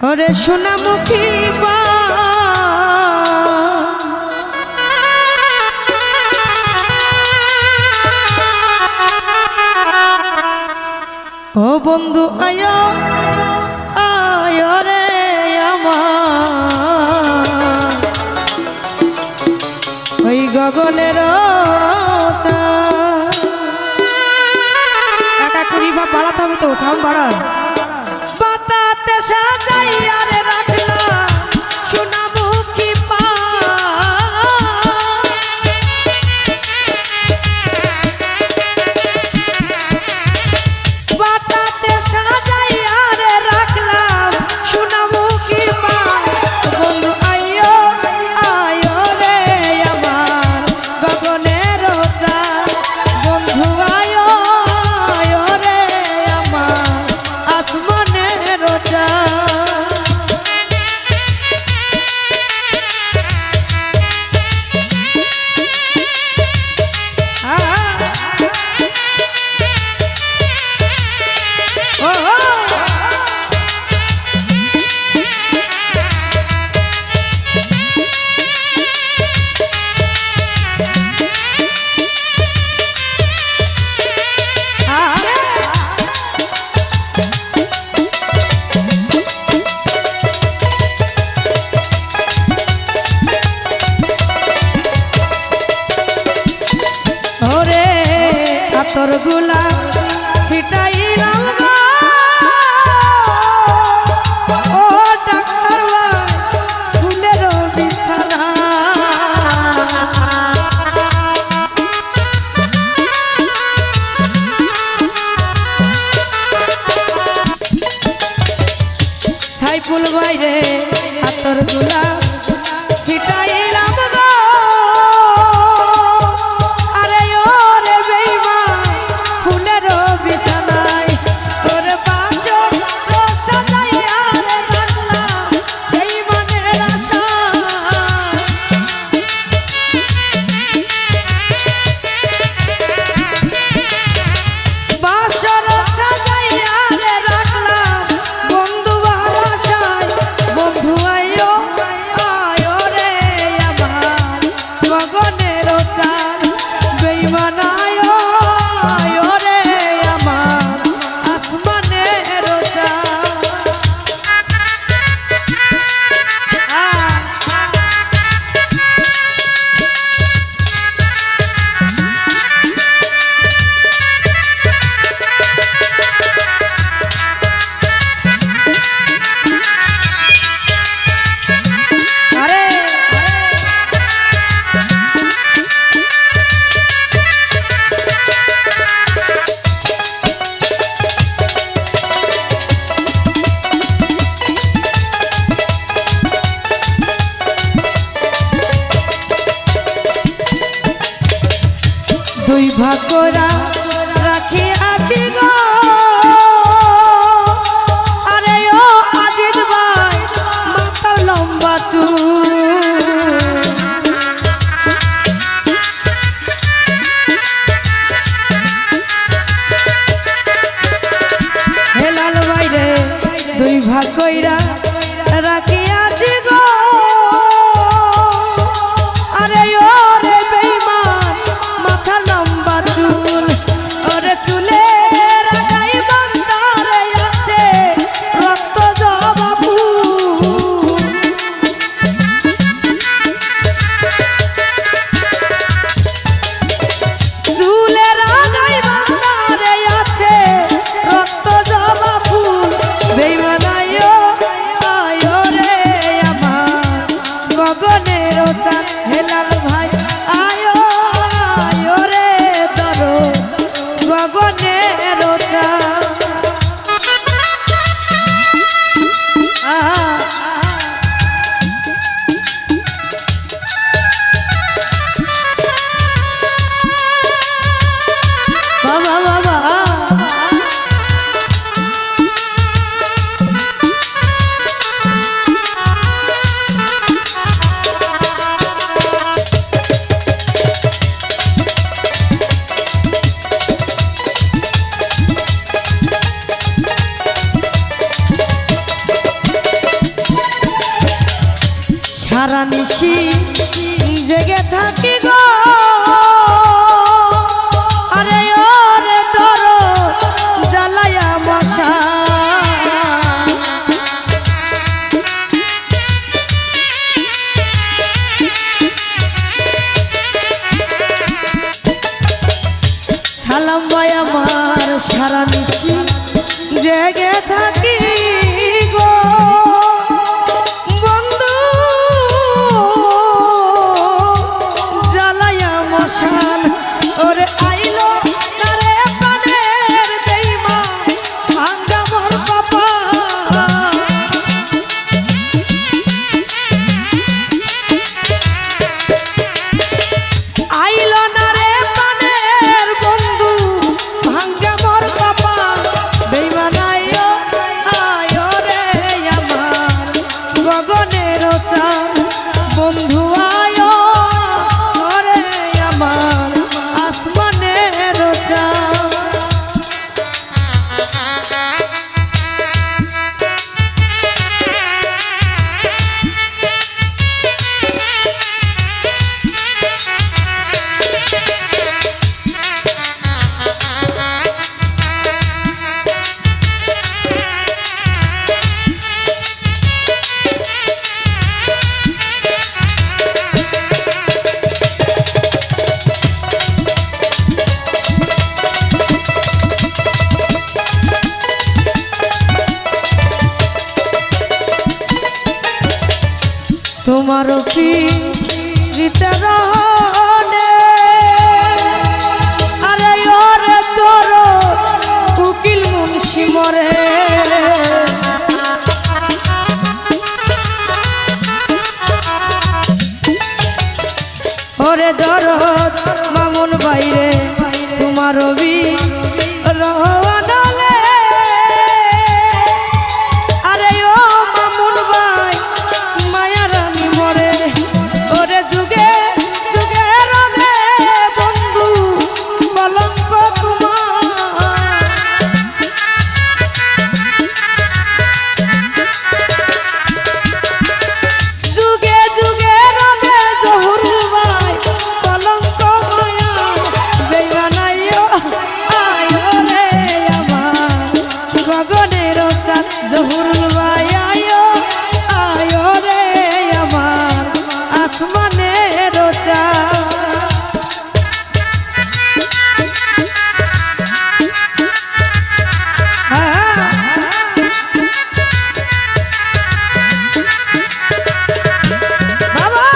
ওরে সোনামুখী বা ও বন্ধু আয় আয় রে আমার ওই গগনের টাকা কুড়ি বা বাড়াতে হবে তো সাউন্ড বাড়ান বাটাতে সাজাইয়া রে রাখলাম সোনামুখী পা বাটাতে সাজাইয়া রে রাখলাম সোনামুখী পা বন্ধু আইও আইও রে আমার গগনের চাঁদ বন্ধু আইও আইও রে আমার আসমানের চাঁদ তোর গোলাপ ছিটাইলাম ও ডাক্তার ফুলের বিছানা সাইফুল বাইরে তোর গোলাপ ছিটাইলাম দুই ভাগ করা রাখি আছি গো আরে ও আজিজ ভাই মাথার লম্বা চুল হেলাল বাইরে দুই ভাগ কইরা রাখি আছি গো আরে ও রে বেঈমান মাথা লম্বা চুল সারা নিশি জেগে থাকি গো আরে ওরে তোর জ্বালায়া মশা সালাম ভাই আমার সারা নিশি জেগে থাকি গো বন্ধু জ্বালায়া মশাল ওরে আইলো তারে পানের দেইমা ভাঙ্গা মোর পাপা আইলো না রে পানের বন্ধু ভাঙ্গা মোর পাপা বেইমানাইও আয়ো রে আমার গগনের চাঁদ বন্ধু আয়ো ওরে আমার আসমানের চাঁদ তোমার পিরিতে রহনে আরে ওরে তোর উকিল মুন্সি মরে ওরে দরদ মামুন বাইরে তোমার রহনে আরে ও মামুন ভাই মায়ারানী মরে ওরে যুগে যুগে রবে বন্ধু কলঙ্ক তোমার যুগে যুগে রবে জহুরুল ভাই কলঙ্ক মায়া বেইমানাইও আয়ো রে আমার গগনের চাঁদ জহুরুল ভাই আয়ো আয়ো রে আমার আসমানের চাঁদ বাবা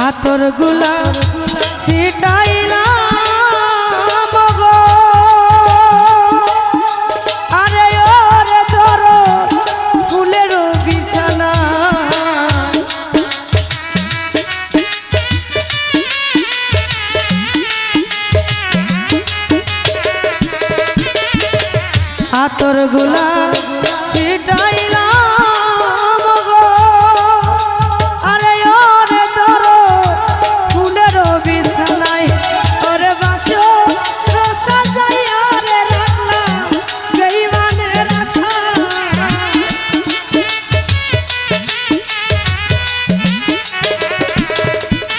আতর গুলাব ছিটাইলাম গো আরে ওরে তোর ফুলের বিছানা আতর গুলাব ছিটাইলাম গো আরে ওরে তোর ফুলের বিছানায় ওরে বাসো সাজাইয়া রে রাখলাম বেইমানের আশা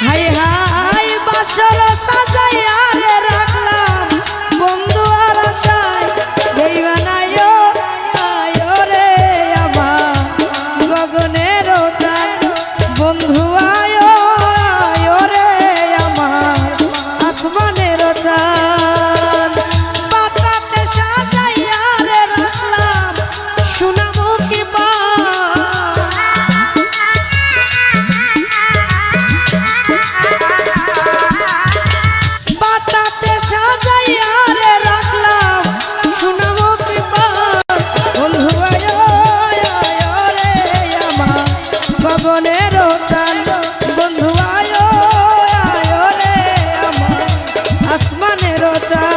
হাই হাই বাসর সাজাইয়া রে রাখলাম বন্ধু আর আশায় বেইমানাইও আয়ো রে আমার গগনের চাঁদ বন্ধু আয়ো আয়ো রে আমার আসমানের চাঁদ বাটাতে সাজাইয়া রে রাখলাম সোনামুখী বাটাতে সাজাইয়া রে রাখলাম সোনামুখী বন্ধু আয়ো আয়ো রে আমার গগনের চাঁদ বন্ধু আয়ো আয়ো রে আমার আসমানের চাঁদ